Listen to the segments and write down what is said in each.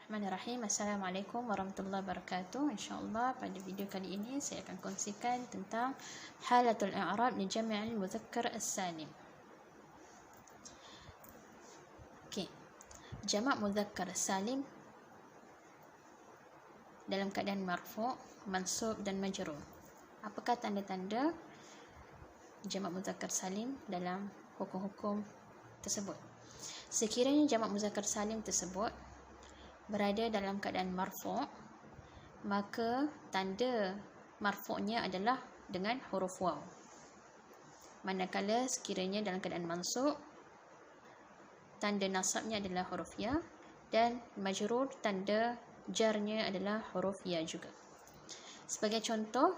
Bismillahirrahmanirrahim. Assalamualaikum warahmatullahi wabarakatuh. InsyaAllah pada video kali ini saya akan kongsikan tentang halatul i'rab li jami' al-mudzakkar as-salim. Okey. Jamak mudzakkar salim dalam keadaan marfu', mansub dan majrur. Apakah tanda-tanda jamak mudzakkar salim dalam hukum-hukum tersebut? Sekiranya jamak mudzakkar salim tersebut berada dalam keadaan marfu', maka tanda marfu'nya adalah dengan huruf waw. Manakala sekiranya dalam keadaan mansub, tanda nasabnya adalah huruf ya, dan majrur tanda jarnya adalah huruf ya juga. Sebagai contoh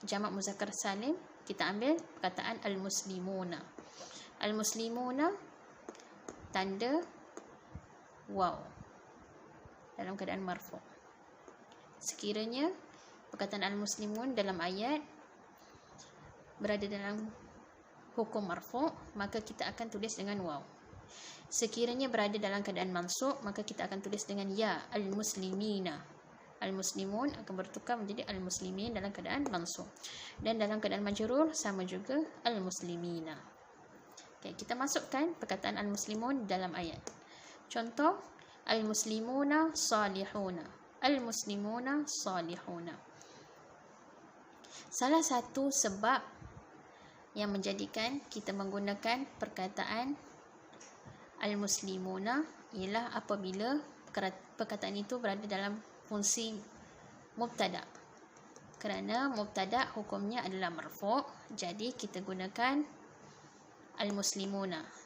jamak muzakkar salim, kita ambil perkataan al-muslimuna. Al-muslimuna tanda waw dalam keadaan marfu'. Sekiranya perkataan al-muslimun dalam ayat berada dalam hukum marfu', maka kita akan tulis dengan waw. Sekiranya berada dalam keadaan mansub, maka kita akan tulis dengan ya, al-muslimina. Al-muslimun akan bertukar menjadi al-muslimin dalam keadaan mansub. Dan dalam keadaan majrur sama juga al-muslimina. Okay, kita masukkan perkataan al-muslimun dalam ayat. Contoh, al-muslimuna salihuna. Al-muslimuna salihuna. Salah satu sebab yang menjadikan kita menggunakan perkataan al-muslimuna ialah apabila perkataan itu berada dalam fungsi mubtada. Kerana mubtada hukumnya adalah marfu', jadi kita gunakan al-muslimuna.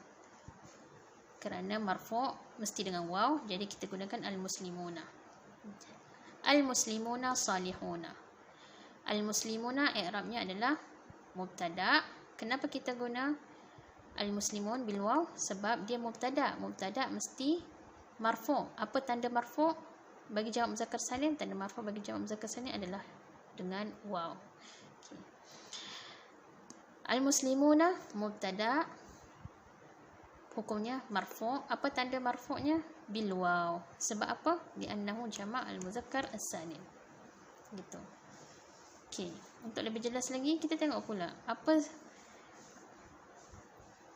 Kerana marfu' mesti dengan waw, jadi kita gunakan al-muslimuna. Al-muslimuna salihuna. Al-muslimuna i'rabnya adalah mubtada. Kenapa kita guna al-muslimun bil waw? Sebab dia mubtada. Mubtada mesti marfu'. Apa tanda marfu' bagi jamak muzakkar salim? Tanda marfu' bagi jamak muzakkar salim adalah dengan waw. Okay. Al-muslimuna mubtada, hukumnya marfu'. Apa tanda marfu'nya? Bil waw. Sebab apa? Li'annahu jamak al-muzakkar as-salim. Gitu. Okey, untuk lebih jelas lagi kita tengok pula apa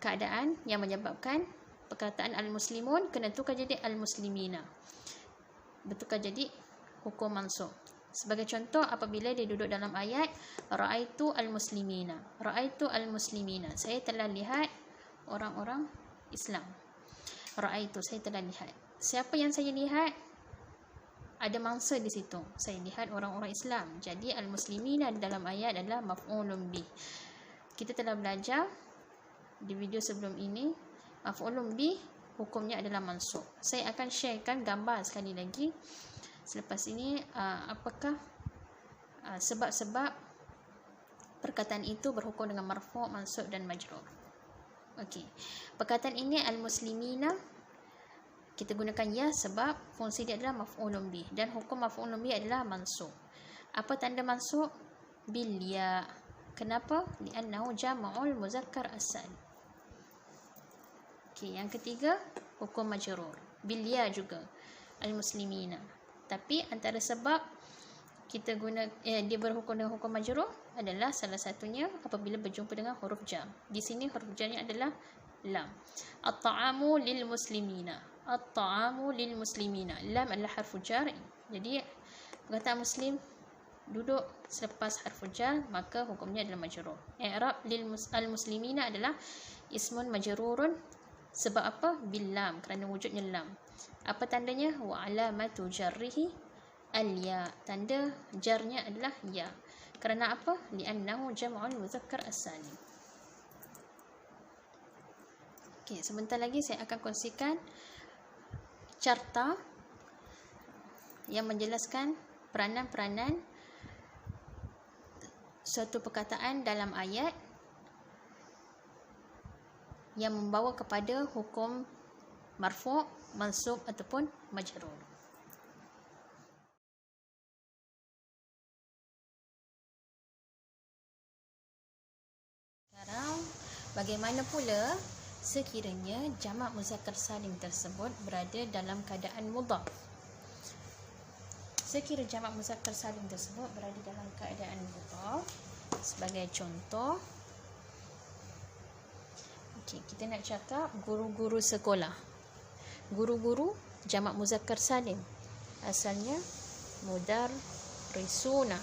keadaan yang menyebabkan perkataan al-muslimun kena tukar jadi al-muslimina. Bertukar jadi hukum mansub. Sebagai contoh, apabila dia duduk dalam ayat ra'aitu al-muslimina. Ra'aitu al-muslimina. Saya telah lihat orang-orang Islam. Ra'aitu, saya telah lihat. Siapa yang saya lihat? Ada mangsa di situ. Saya lihat orang-orang Islam. Jadi al-muslimina dalam ayat adalah maf'ulun bih. Kita telah belajar di video sebelum ini, maf'ulun bih hukumnya adalah mansub. Saya akan sharekan gambar sekali lagi selepas ini apakah sebab-sebab perkataan itu berhukum dengan marfu', mansub dan majrur. Okey. Perkataan ini al-muslimina kita gunakan ya sebab fungsi dia adalah maf'ulun bih dan hukum maf'ulun bih adalah mansub. Apa tanda mansub? Bil ya. Kenapa? Li'annahu jama'ul muzakkar as-salim. Okey, yang ketiga hukum majrur. Bil ya juga al-muslimina. Tapi antara sebab kita guna dia berhukum dengan hukum majrur adalah salah satunya apabila berjumpa dengan huruf jar. Di sini huruf jarnya adalah lam. At-ta'amu lil muslimina. At-ta'amu lil muslimina. Lam adalah harfu jar. Jadi perkataan muslim duduk selepas harfu jar, maka hukumnya adalah majrur. I'rab lil al-muslimina adalah ismun majrurun. Sebab apa? Bil lam, kerana wujudnya lam. Apa tandanya? Wa alamatu jarrihi al-ya. Tanda jarnya adalah ya. Kerana apa? Li'annahu jam'ul muzakkar as-salim. Okey, sebentar lagi saya akan kongsikan carta yang menjelaskan peranan-peranan suatu perkataan dalam ayat yang membawa kepada hukum marfu', mansub ataupun majrur. Sekarang, bagaimana pula sekiranya jamak muzakkar salim tersebut berada dalam keadaan mudhaf? Sekira jamak muzakkar salim tersebut berada dalam keadaan mudhaf, sebagai contoh, kita nak cakap guru-guru sekolah. Guru-guru jamak muzakkar salim, asalnya mudarrisuna,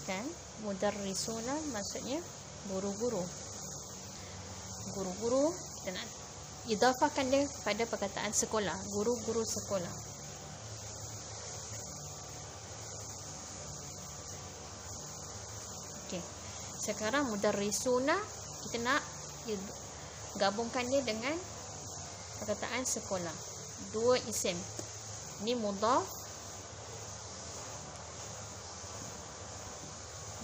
kan? Mudarrisuna maksudnya guru-guru. Guru-guru, kita nak idafahkan dia pada perkataan sekolah, guru-guru sekolah. Okey. Sekarang mudarrisuna kita nak gabungkan dia dengan perkataan sekolah. Dua isim. Ni mudhaf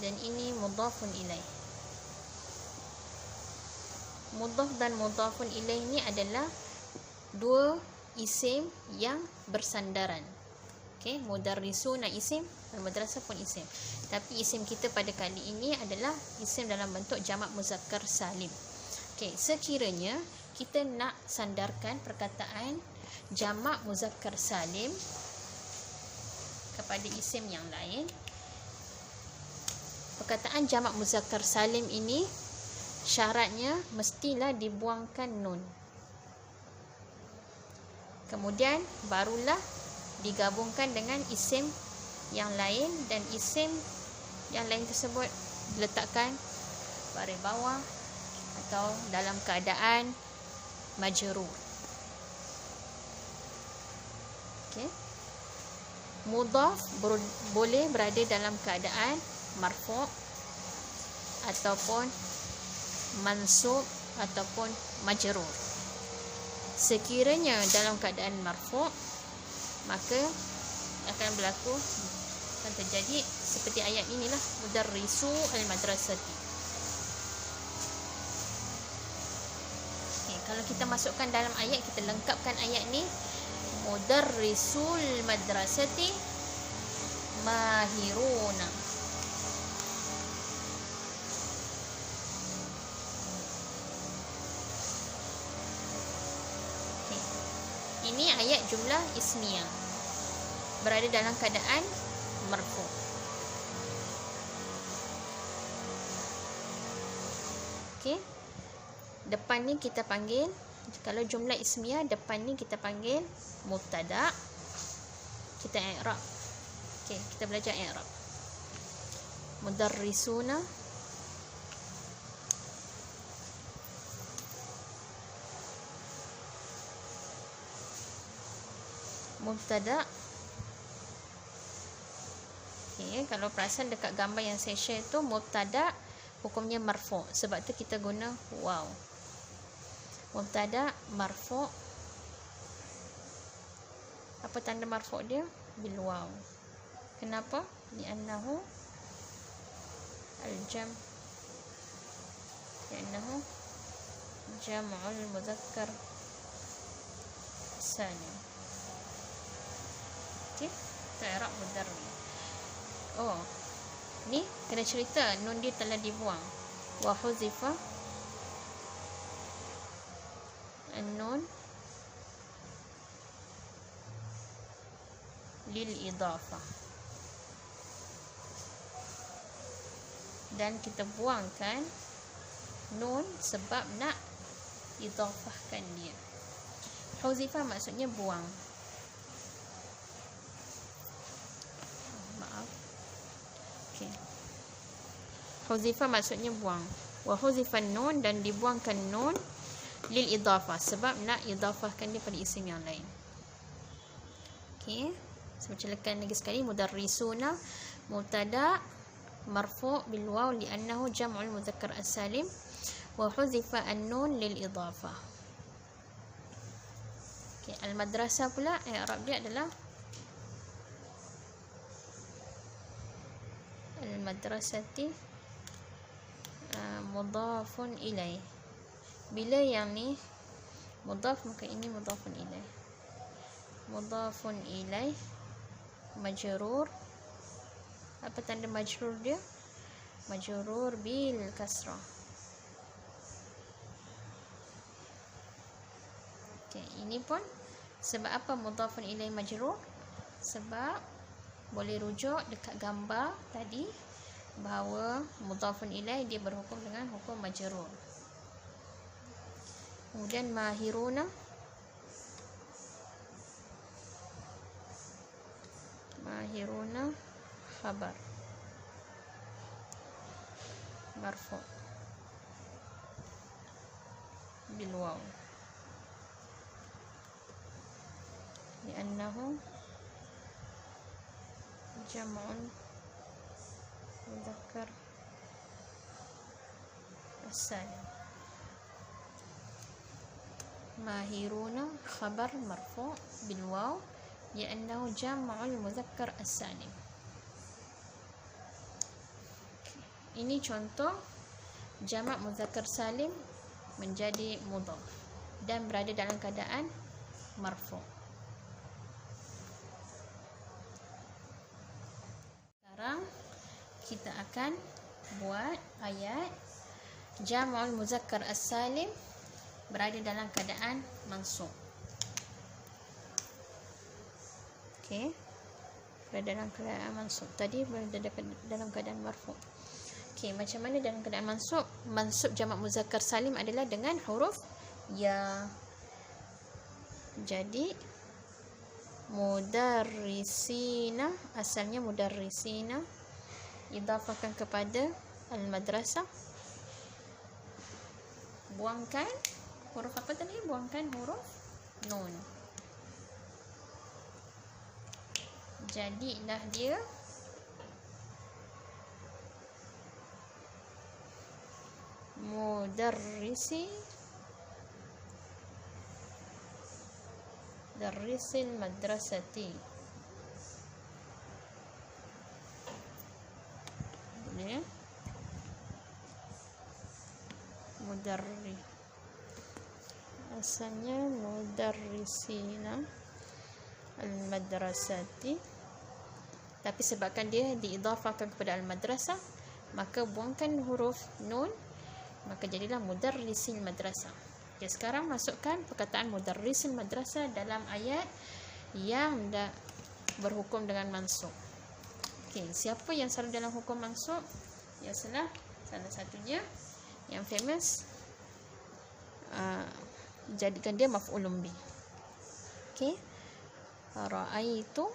dan ini mudhafun ilaih. Mudhaf dan mudhafun ilaih ni adalah dua isim yang bersandaran. Okey, mudarrisuna isim dan madrasah pun isim. Tapi isim kita pada kali ini adalah isim dalam bentuk jamak muzakkar salim. Okey, sekiranya kita nak sandarkan perkataan jamak muzakkar salim kepada isim yang lain, perkataan jamak muzakkar salim ini syaratnya mestilah dibuangkan nun. Kemudian barulah digabungkan dengan isim yang lain, dan isim yang lain tersebut diletakkan baris bawah atau dalam keadaan majrur. Okey. Mudhaf boleh berada dalam keadaan marfu' ataupun mansub ataupun majrur. Sekiranya dalam keadaan marfu', maka akan terjadi seperti ayat inilah, mudarrisu al-madrasati. Okay, kalau kita masukkan dalam ayat, kita lengkapkan ayat ni, mudarrisul madrasati mahiruna. Okay. Ini ayat jumlah ismiyah, berada dalam keadaan marfu'. Okey. Depan ni kita panggil, kalau jumlah ismiyah, depan ni kita panggil mubtada. Kita i'rab. Okey, kita belajar i'rab. Mudarrisuna mubtada. Okay, kalau perasan dekat gambar yang saya share tu, mubtada hukumnya marfu'. Sebab tu kita guna waw. Mubtada marfu'. Apa tanda marfu' dia? Bil waw. Kenapa? Li'annahu al-jam. Li'annahu jam'ul mudzakkar salim. Okey, i'rab mudarris. Oh, ni kena cerita nun dia telah dibuang. Wa huzifa an-nun lil idafah, dan kita buangkan nun sebab nak idafahkan dia. Huzifa maksudnya buang. Huzifa maksudnya buang. Wa huzifan nun, dan dibuangkan nun lil idafah sebab nak idafahkan dia pada isim yang lain. Okey, saya bacakan lagi sekali. Mudarrisuna mubtada marfu' bil waw li'annahu jam'ul mudzakkar as-salim, wa huzifa an-nun lil idafah. Okey, al-madrasah pula i'rab dia adalah al-madrasati mudhafun ilaih. Bila yang ni mudhaf, maka ini mudhafun ilaih. Mudhafun ilaih majrur. Apa tanda majrur dia? Majrur bil kasrah. Okey, ini pun sebab apa mudhafun ilaih majrur? Sebab boleh rujuk dekat gambar tadi bahawa mudhafun ilaih dia berhukum dengan hukum majrur. Kemudian mahiruna, khabar marfu bil waw li'annahu jam'un mudzakkar as-salim. Mahiruna khabar marfu bil waw li'annahu jam'ul mudzakkar as-salim. Ini contoh jamak mudzakkar salim menjadi mudhaf dan berada dalam keadaan marfu. Sekarang kita akan buat ayat jam'ul mudzakkar as-salim berada dalam keadaan mansub. Okey. Berada dalam keadaan mansub. Tadi berada dalam keadaan marfu. Okey, macam mana dalam keadaan mansub? Mansub jamak muzakkar salim adalah dengan huruf ya. Jadi mudarrisina, asalnya mudarrisina, idafahkan kepada al-madrasah. Buangkan huruf apa tadi? Buangkan huruf nun. Jadilah dia darrisil madrasati. Ini mudarri, asalnya mudarrisina al-madrasati, tapi sebabkan dia diidafahkan kepada al-madrasah, maka buangkan huruf nun, maka jadilah mudarrisil madrasah. Okay, sekarang masukkan perkataan mudarrisil madrasah dalam ayat yang berhukum dengan mansub. Okay, siapa yang salah dalam hukum mansub? Yang salah satunya yang famous, jadikan dia maf'ulun bih. Okey, ra'aitu,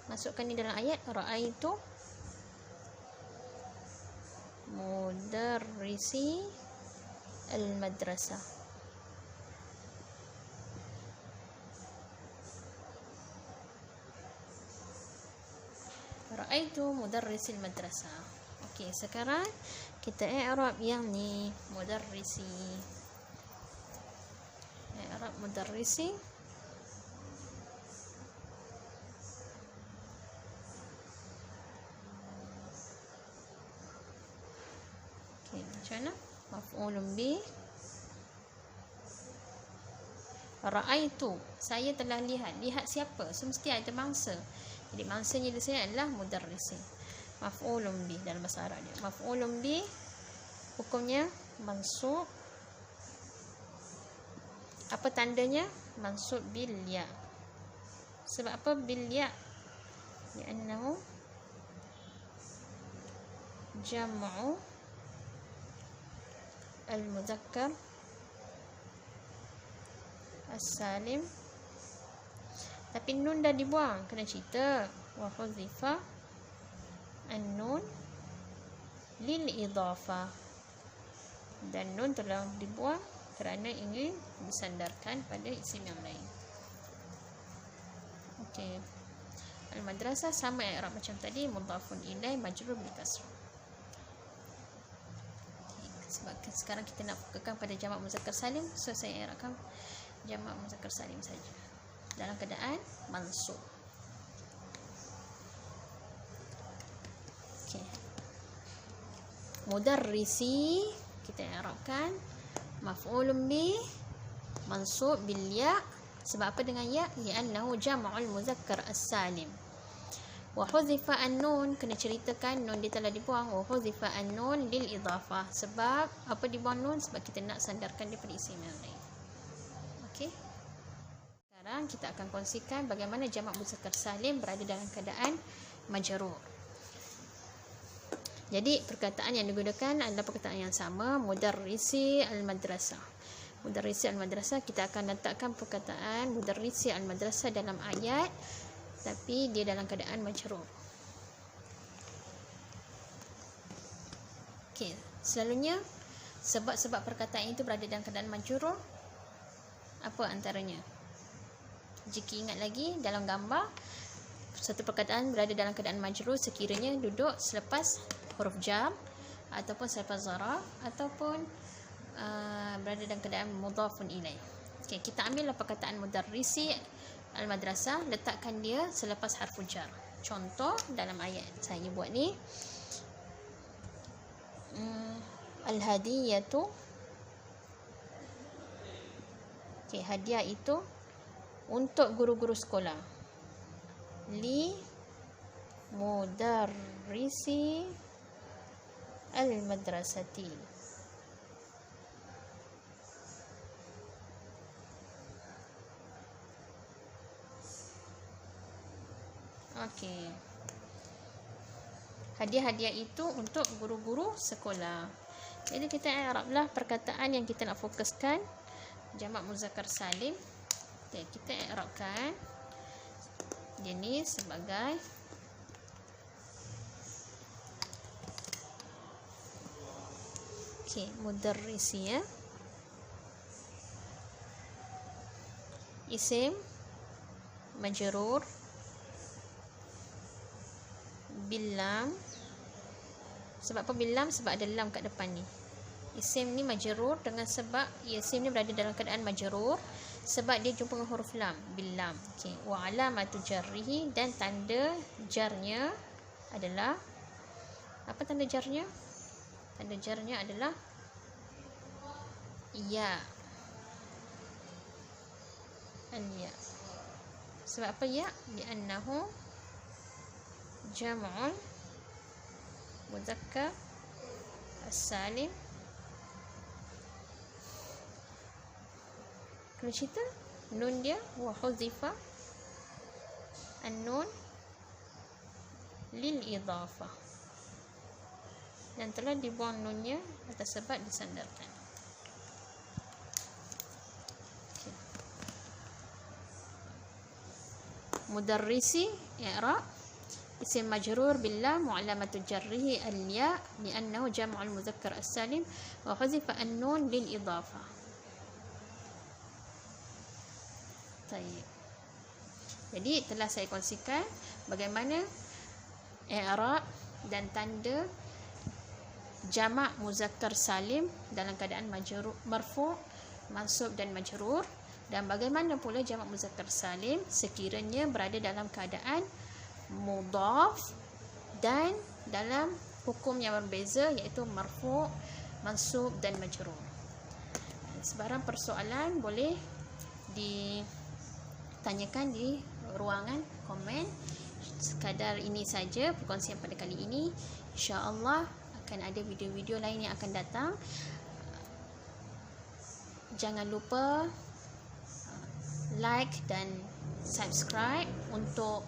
masukkan ni dalam ayat ra'aitu mudarrisi al-madrasah. Ra'aitu mudarrisi al-madrasah. Okey, sekarang kita i'rab yang ni, mudarrisi. I'rab mudarrisi. Okey, macam mana? Maf'ulun bih. Ra'aitu, saya telah lihat. Lihat siapa? So, mesti ada mangsa. Jadi mangsanya di sini adalah mudarrisi. Maf'ulun bih dalam bahasa Arab dia. Maf'ulun bih hukumnya mansub. Apa tandanya? Mansub bil ya. Sebab apa bil ya? Li'annahu jam'u al-mudzakkar as-salim. Tapi nun dah dibuang, kena cerita. Wa hudzifa an-nun lil idafah. Dan nun telah dibuang kerana ingin disandarkan pada isim yang lain. Okey. Al-madrasah sama i'rab macam tadi, mudhafun ilaih majrur bil kasrah. Sebab sekarang kita nak fokuskan pada jamak muzakkar salim, so saya i'rabkan jamak muzakkar salim saja dalam keadaan mansub. Okey. Mudarrisi kita i'rabkan maf'ulun bih mansub bil ya. Sebab apa dengan ya? Li'annahu jam'ul muzakkar as-salim. Wa hudzifa an-nun, kena ceritakan nun dia telah dibuang. Wa hudzifa an-nun lil idafah. Sebab apa dibuang nun? Sebab kita nak sandarkan dia pada isim yang lain. Okey. Sekarang sekarang kita akan kongsikan bagaimana jamak muzakkar salim berada dalam keadaan majrur. Jadi perkataan yang digunakan adalah perkataan yang sama, mudarrisi al-madrasah. Mudarrisi al-madrasah, kita akan letakkan perkataan mudarrisi al-madrasah dalam ayat, tapi dia dalam keadaan majrur. Okey, selalunya sebab-sebab perkataan itu berada dalam keadaan majrur apa antaranya? Jika ingat lagi dalam gambar, satu perkataan berada dalam keadaan majrur sekiranya duduk selepas huruf jar ataupun selepas zaraf ataupun berada dalam keadaan mudhafun ilaih. Okey, kita ambillah perkataan mudarrisi al-madrasah, letakkan dia selepas harfu jar. Contoh dalam ayat saya buat ni, al-hadiyatu. Okey, hadiah itu untuk guru-guru sekolah. Li mudarrisi al-madrasati. Okey. Hadiah-hadiah itu untuk guru-guru sekolah. Jadi kita i'rablah perkataan yang kita nak fokuskan, jamak muzakkar salim. Okay, kita i'rabkan dia ni sebagai mudarrisi, ya. Isim majrur bil lam. Sebab apa bil lam? Sebab ada lam kat depan ni. Isim ni majrur dengan sebab isim ni berada dalam keadaan majrur sebab dia jumpa dengan huruf lam, bil lam. Okey, wa alamatu jarrihi, dan tanda jarnya adalah apa? Tanda jarnya? Tanda jarnya adalah ya. Al-ya. Sebab apa ya? Li'annahu jam'ul muzakkar as-salim. Kalau cerita nun dia wa huzifa an-nun lil idhafah, dan telah dibuang nunnya atas sebab disandarkan. Okay. Mudarrisi i'rab isim majrur bil lam wa alamatu jarrihi al-ya li'annahu jam'ul muzakkar as-salim wa huzifa an-nun lil idhafah. Baik. Jadi telah saya kongsikan bagaimana i'rab dan tanda jamak muzakkar salim dalam keadaan majrur, marfu', mansub dan majrur, dan bagaimana pula jamak muzakkar salim sekiranya berada dalam keadaan mudhaf dan dalam hukum yang berbeza, iaitu marfu', mansub dan majrur. Sebarang persoalan boleh ditanyakan di ruangan komen. Sekadar ini saja perkongsian pada kali ini. InsyaAllah akan ada video-video lain yang akan datang. Jangan lupa like dan subscribe untuk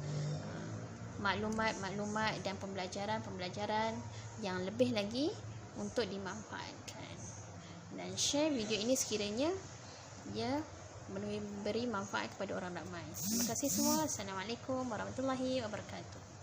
maklumat-maklumat dan pembelajaran-pembelajaran yang lebih lagi untuk dimanfaatkan, dan share video ini sekiranya ia memberi manfaat kepada orang ramai. Terima kasih semua. Assalamualaikum warahmatullahi wabarakatuh.